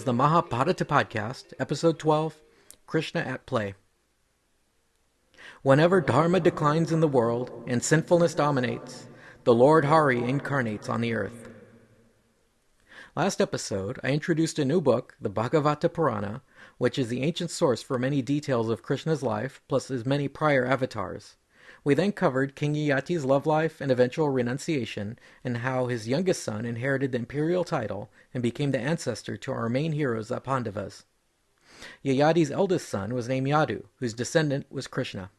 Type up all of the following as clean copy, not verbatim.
the Mahabharata podcast, episode 12, Krishna at Play. Whenever dharma declines in the world and sinfulness dominates, the Lord Hari incarnates on the earth. Last episode, I introduced a new book, the Bhagavata Purana, which is the ancient source for many details of Krishna's life, plus his many prior avatars. We then covered King Yati's love life and eventual renunciation, and how his youngest son inherited the imperial title and became the ancestor to our main heroes, the Pandavas. Yayati's eldest son was named Yadu, whose descendant was Krishna.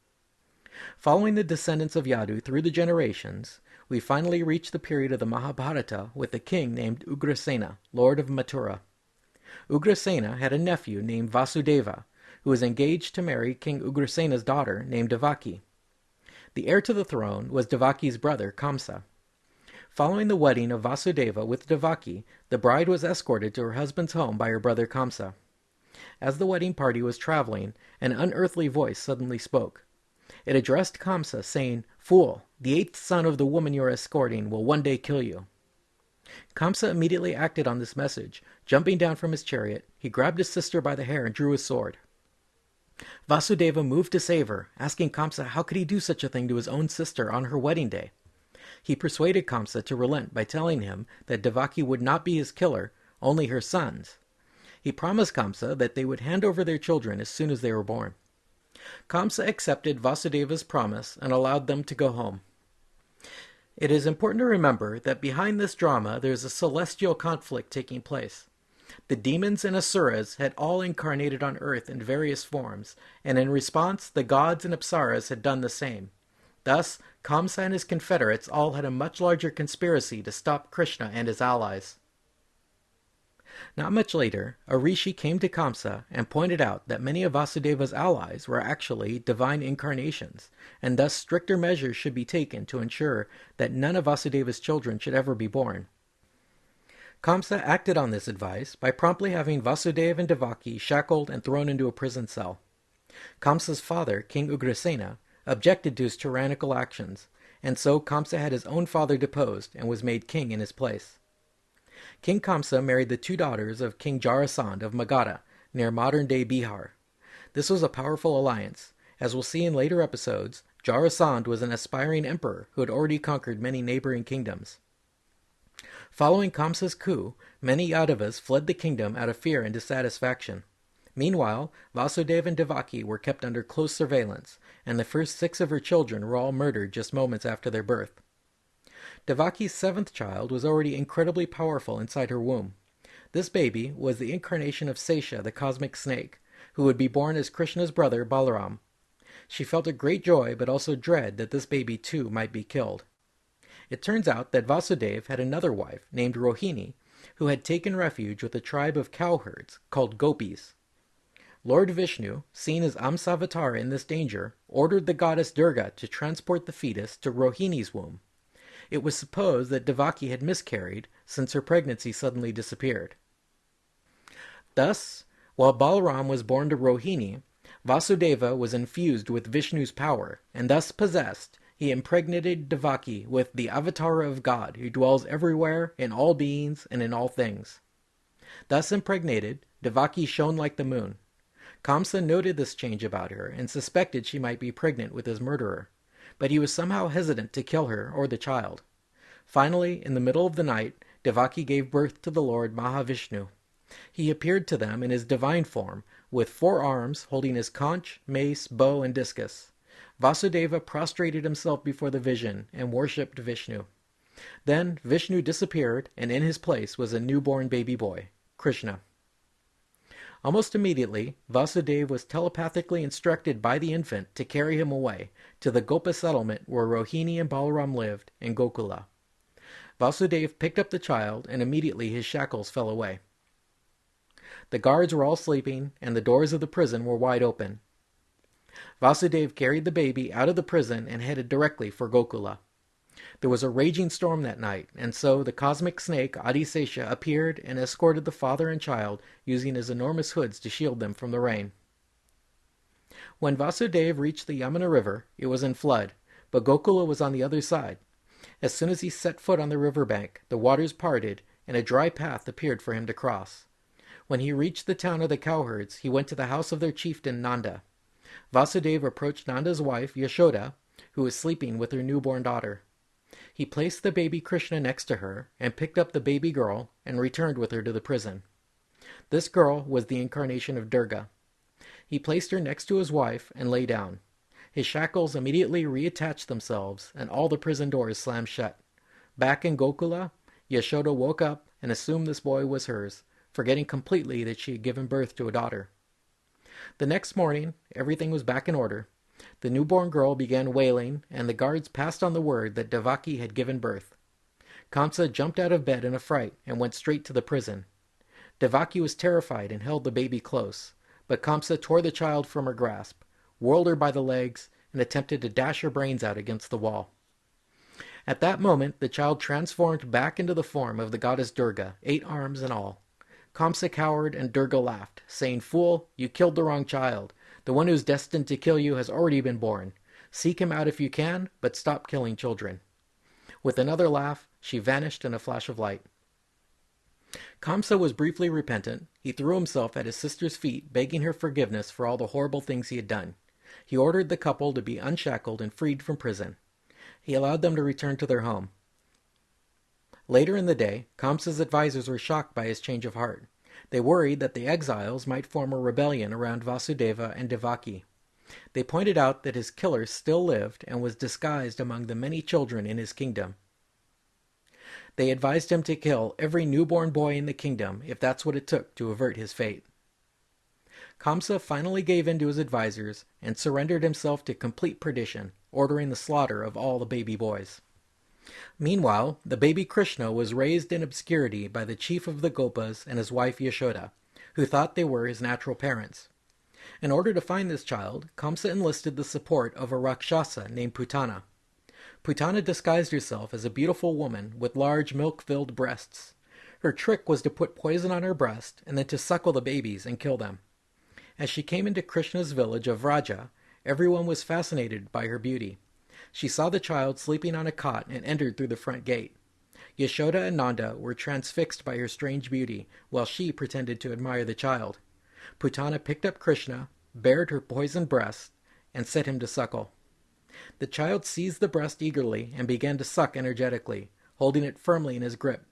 Following the descendants of Yadu through the generations, we finally reached the period of the Mahabharata with a king named Ugrasena, lord of Mathura. Ugrasena had a nephew named Vasudeva, who was engaged to marry King Ugrasena's daughter named Devaki. The heir to the throne was Devaki's brother, Kamsa. Following the wedding of Vasudeva with Devaki, the bride was escorted to her husband's home by her brother Kamsa. As the wedding party was traveling, an unearthly voice suddenly spoke. It addressed Kamsa, saying, "Fool, the 8th son of the woman you are escorting will one day kill you." Kamsa immediately acted on this message. Jumping down from his chariot, he grabbed his sister by the hair and drew his sword. Vasudeva moved to save her, asking Kamsa how could he do such a thing to his own sister on her wedding day. He persuaded Kamsa to relent by telling him that Devaki would not be his killer, only her sons. He promised Kamsa that they would hand over their children as soon as they were born. Kamsa accepted Vasudeva's promise and allowed them to go home. It is important to remember that behind this drama there is a celestial conflict taking place. The demons and asuras had all incarnated on earth in various forms, and in response the gods and apsaras had done the same. Thus, Kamsa and his confederates all had a much larger conspiracy to stop Krishna and his allies. Not much later, a rishi came to Kamsa and pointed out that many of Vasudeva's allies were actually divine incarnations, and thus stricter measures should be taken to ensure that none of Vasudeva's children should ever be born. Kamsa acted on this advice by promptly having Vasudeva and Devaki shackled and thrown into a prison cell. Kamsa's father, King Ugrasena, objected to his tyrannical actions, and so Kamsa had his own father deposed and was made king in his place. King Kamsa married the 2 daughters of King Jarasandha of Magadha, near modern-day Bihar. This was a powerful alliance. As we'll see in later episodes, Jarasandha was an aspiring emperor who had already conquered many neighboring kingdoms. Following Kamsa's coup, many Yadavas fled the kingdom out of fear and dissatisfaction. Meanwhile, Vasudeva and Devaki were kept under close surveillance, and the first 6 of her children were all murdered just moments after their birth. Devaki's 7th child was already incredibly powerful inside her womb. This baby was the incarnation of Sesha, the cosmic snake, who would be born as Krishna's brother Balaram. She felt a great joy but also dread that this baby too might be killed. It turns out that Vasudeva had another wife named Rohini, who had taken refuge with a tribe of cowherds called Gopis. Lord Vishnu, seeing his Amsavatara in this danger, ordered the goddess Durga to transport the fetus to Rohini's womb. It was supposed that Devaki had miscarried, since her pregnancy suddenly disappeared. Thus, while Balaram was born to Rohini, Vasudeva was infused with Vishnu's power, and thus possessed, he impregnated Devaki with the Avatara of God, who dwells everywhere, in all beings, and in all things. Thus impregnated, Devaki shone like the moon. Kamsa noted this change about her, and suspected she might be pregnant with his murderer, but he was somehow hesitant to kill her or the child. Finally, in the middle of the night, Devaki gave birth to the Lord Mahavishnu. He appeared to them in his divine form, with 4 arms holding his conch, mace, bow, and discus. Vasudeva prostrated himself before the vision and worshipped Vishnu. Then Vishnu disappeared, and in his place was a newborn baby boy, Krishna. Almost immediately, Vasudeva was telepathically instructed by the infant to carry him away to the Gopa settlement where Rohini and Balaram lived in Gokula. Vasudeva picked up the child, and immediately his shackles fell away. The guards were all sleeping, and the doors of the prison were wide open. Vasudeva carried the baby out of the prison and headed directly for Gokula. There was a raging storm that night, and so the cosmic snake Adisesha appeared and escorted the father and child, using his enormous hoods to shield them from the rain. When Vasudeva reached the Yamuna River, it was in flood, but Gokula was on the other side. As soon as he set foot on the riverbank, the waters parted, and a dry path appeared for him to cross. When he reached the town of the cowherds, he went to the house of their chieftain Nanda. Vasudeva approached Nanda's wife, Yashoda, who was sleeping with her newborn daughter. He placed the baby Krishna next to her and picked up the baby girl and returned with her to the prison. This girl was the incarnation of Durga. He placed her next to his wife and lay down. His shackles immediately reattached themselves and all the prison doors slammed shut. Back in Gokula, Yashoda woke up and assumed this boy was hers, forgetting completely that she had given birth to a daughter. The next morning, everything was back in order. The newborn girl began wailing, and the guards passed on the word that Devaki had given birth. Kamsa jumped out of bed in a fright and went straight to the prison. Devaki was terrified and held the baby close, but Kamsa tore the child from her grasp, whirled her by the legs, and attempted to dash her brains out against the wall. At that moment, the child transformed back into the form of the goddess Durga, 8 arms and all. Kamsa cowered and Durga laughed, saying, "Fool, you killed the wrong child. The one who's destined to kill you has already been born. Seek him out if you can, but stop killing children." With another laugh, she vanished in a flash of light. Kamsa was briefly repentant. He threw himself at his sister's feet, begging her forgiveness for all the horrible things he had done. He ordered the couple to be unshackled and freed from prison. He allowed them to return to their home. Later in the day, Kamsa's advisors were shocked by his change of heart. They worried that the exiles might form a rebellion around Vasudeva and Devaki. They pointed out that his killer still lived and was disguised among the many children in his kingdom. They advised him to kill every newborn boy in the kingdom if that's what it took to avert his fate. Kamsa finally gave in to his advisors and surrendered himself to complete perdition, ordering the slaughter of all the baby boys. Meanwhile, the baby Krishna was raised in obscurity by the chief of the Gopas and his wife Yashoda, who thought they were his natural parents. In order to find this child, Kamsa enlisted the support of a Rakshasa named Putana. Putana disguised herself as a beautiful woman with large milk-filled breasts. Her trick was to put poison on her breast and then to suckle the babies and kill them. As she came into Krishna's village of Vraja, everyone was fascinated by her beauty. She saw the child sleeping on a cot and entered through the front gate. Yashoda and Nanda were transfixed by her strange beauty, while she pretended to admire the child. Putana picked up Krishna, bared her poisoned breast, and set him to suckle. The child seized the breast eagerly and began to suck energetically, holding it firmly in his grip.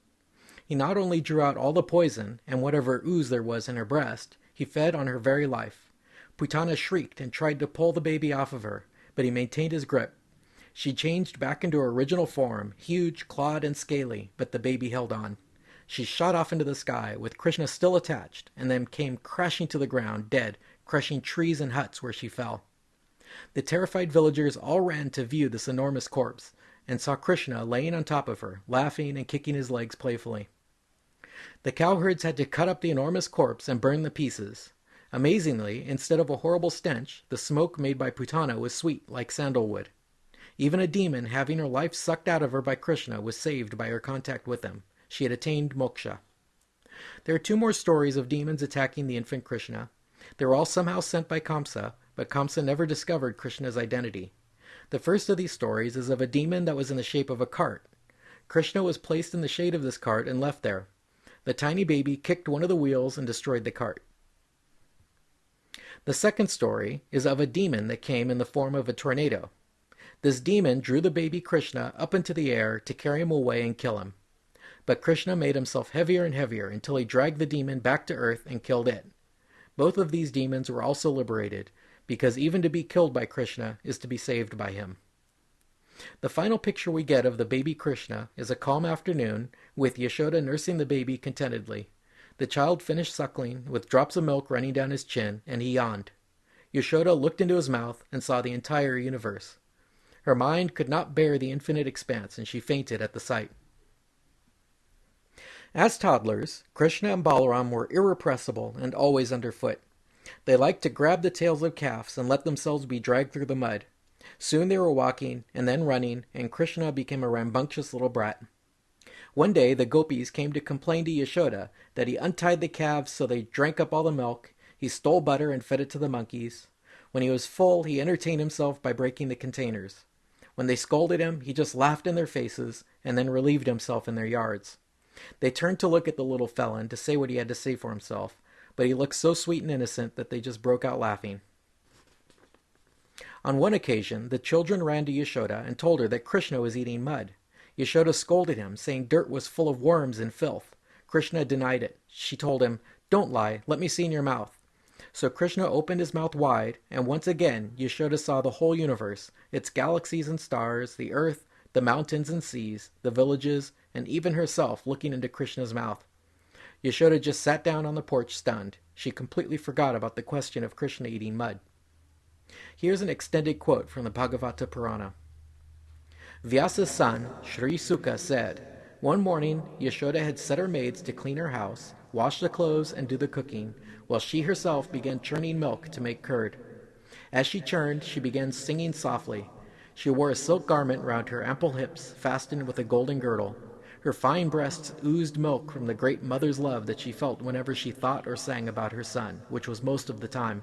He not only drew out all the poison and whatever ooze there was in her breast, he fed on her very life. Putana shrieked and tried to pull the baby off of her, but he maintained his grip. She changed back into her original form, huge, clawed, and scaly, but the baby held on. She shot off into the sky, with Krishna still attached, and then came crashing to the ground, dead, crushing trees and huts where she fell. The terrified villagers all ran to view this enormous corpse, and saw Krishna laying on top of her, laughing and kicking his legs playfully. The cowherds had to cut up the enormous corpse and burn the pieces. Amazingly, instead of a horrible stench, the smoke made by Putana was sweet, like sandalwood. Even a demon having her life sucked out of her by Krishna was saved by her contact with him. She had attained moksha. There are 2 more stories of demons attacking the infant Krishna. They were all somehow sent by Kamsa, but Kamsa never discovered Krishna's identity. The first of these stories is of a demon that was in the shape of a cart. Krishna was placed in the shade of this cart and left there. The tiny baby kicked one of the wheels and destroyed the cart. The second story is of a demon that came in the form of a tornado. This demon drew the baby Krishna up into the air to carry him away and kill him. But Krishna made himself heavier and heavier until he dragged the demon back to earth and killed it. Both of these demons were also liberated, because even to be killed by Krishna is to be saved by him. The final picture we get of the baby Krishna is a calm afternoon with Yashoda nursing the baby contentedly. The child finished suckling, with drops of milk running down his chin, and he yawned. Yashoda looked into his mouth and saw the entire universe. Her mind could not bear the infinite expanse, and she fainted at the sight. As toddlers, Krishna and Balaram were irrepressible and always underfoot. They liked to grab the tails of calves and let themselves be dragged through the mud. Soon they were walking and then running, and Krishna became a rambunctious little brat. One day the gopis came to complain to Yashoda that he untied the calves so they drank up all the milk, he stole butter and fed it to the monkeys. When he was full, he entertained himself by breaking the containers. When they scolded him, he just laughed in their faces and then relieved himself in their yards. They turned to look at the little felon to say what he had to say for himself, but he looked so sweet and innocent that they just broke out laughing. On one occasion, the children ran to Yashoda and told her that Krishna was eating mud. Yashoda scolded him, saying dirt was full of worms and filth. Krishna denied it. She told him, "Don't lie, let me see in your mouth." So Krishna opened his mouth wide, and once again Yashoda saw the whole universe, its galaxies and stars, the earth, the mountains and seas, the villages, and even herself looking into Krishna's mouth. Yashoda just sat down on the porch stunned. She completely forgot about the question of Krishna eating mud. Here's an extended quote from the Bhagavata Purana. Vyasa's son, Sri Suka, said, "One morning Yashoda had set her maids to clean her house, wash the clothes, and do the cooking, while she herself began churning milk to make curd. As she churned, she began singing softly. She wore a silk garment round her ample hips, fastened with a golden girdle. Her fine breasts oozed milk from the great mother's love that she felt whenever she thought or sang about her son, which was most of the time.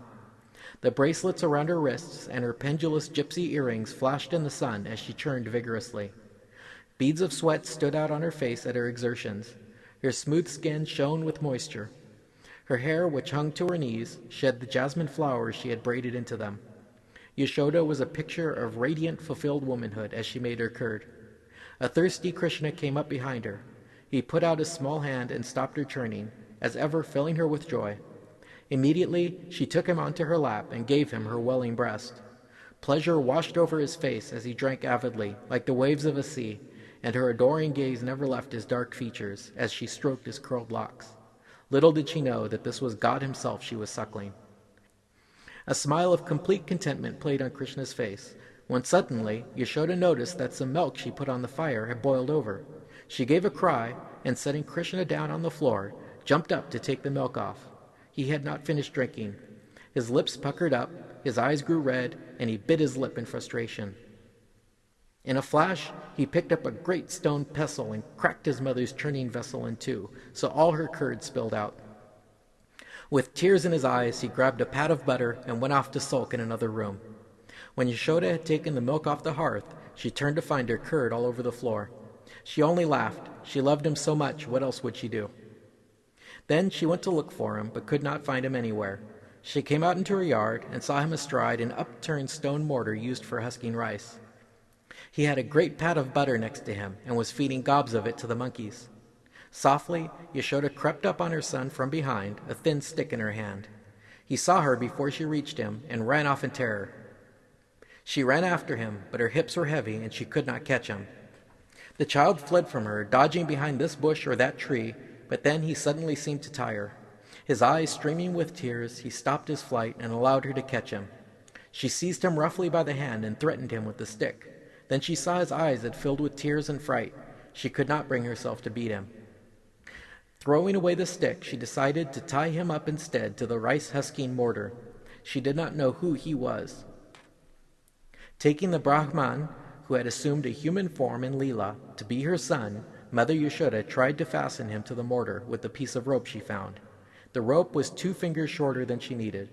The bracelets around her wrists and her pendulous gypsy earrings flashed in the sun as she churned vigorously. Beads of sweat stood out on her face at her exertions. Her smooth skin shone with moisture. Her hair, which hung to her knees, shed the jasmine flowers she had braided into them. Yashoda was a picture of radiant, fulfilled womanhood as she made her curd. A thirsty Krishna came up behind her. He put out his small hand and stopped her churning, as ever filling her with joy. Immediately she took him onto her lap and gave him her welling breast. Pleasure washed over his face as he drank avidly, like the waves of a sea, and her adoring gaze never left his dark features as she stroked his curled locks. Little did she know that this was God himself she was suckling. A smile of complete contentment played on Krishna's face, when suddenly Yashoda noticed that some milk she put on the fire had boiled over. She gave a cry, and setting Krishna down on the floor, jumped up to take the milk off. He had not finished drinking. His lips puckered up, his eyes grew red, and he bit his lip in frustration. In a flash, he picked up a great stone pestle and cracked his mother's churning vessel in two, so all her curd spilled out. With tears in his eyes, he grabbed a pat of butter and went off to sulk in another room. When Yashoda had taken the milk off the hearth, she turned to find her curd all over the floor. She only laughed. She loved him so much, what else would she do? Then she went to look for him, but could not find him anywhere. She came out into her yard and saw him astride an upturned stone mortar used for husking rice. He had a great pat of butter next to him and was feeding gobs of it to the monkeys. Softly, Yashoda crept up on her son from behind, a thin stick in her hand. He saw her before she reached him and ran off in terror. She ran after him, but her hips were heavy and she could not catch him. The child fled from her, dodging behind this bush or that tree, but then he suddenly seemed to tire. His eyes streaming with tears, he stopped his flight and allowed her to catch him. She seized him roughly by the hand and threatened him with the stick. Then she saw his eyes had filled with tears and fright. She could not bring herself to beat him. Throwing away the stick, she decided to tie him up instead to the rice-husking mortar. She did not know who he was. Taking the Brahman, who had assumed a human form in Leela, to be her son, Mother Yashoda tried to fasten him to the mortar with the piece of rope she found. The rope was 2 fingers shorter than she needed.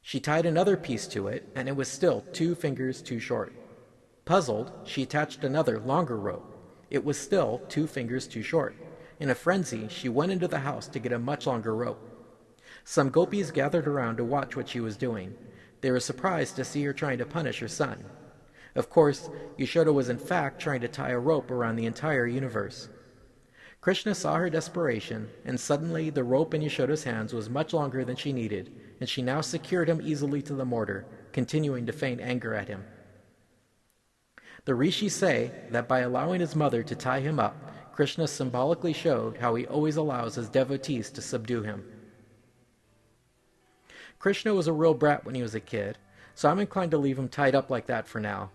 She tied another piece to it, and it was still 2 fingers too short. Puzzled, she attached another, longer rope. It was still 2 fingers too short. In a frenzy, she went into the house to get a much longer rope. Some gopis gathered around to watch what she was doing. They were surprised to see her trying to punish her son. Of course, Yashoda was in fact trying to tie a rope around the entire universe. Krishna saw her desperation, and suddenly the rope in Yashoda's hands was much longer than she needed, and she now secured him easily to the mortar, continuing to feign anger at him. The rishis say that by allowing his mother to tie him up, Krishna symbolically showed how he always allows his devotees to subdue him. Krishna was a real brat when he was a kid, so I'm inclined to leave him tied up like that for now.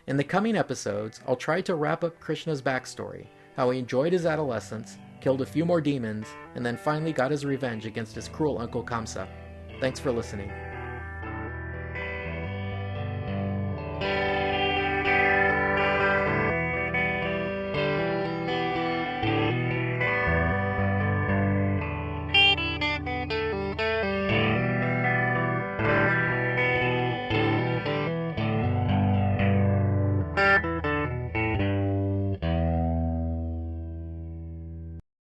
In the coming episodes, I'll try to wrap up Krishna's backstory, how he enjoyed his adolescence, killed a few more demons, and then finally got his revenge against his cruel uncle Kamsa. Thanks for listening.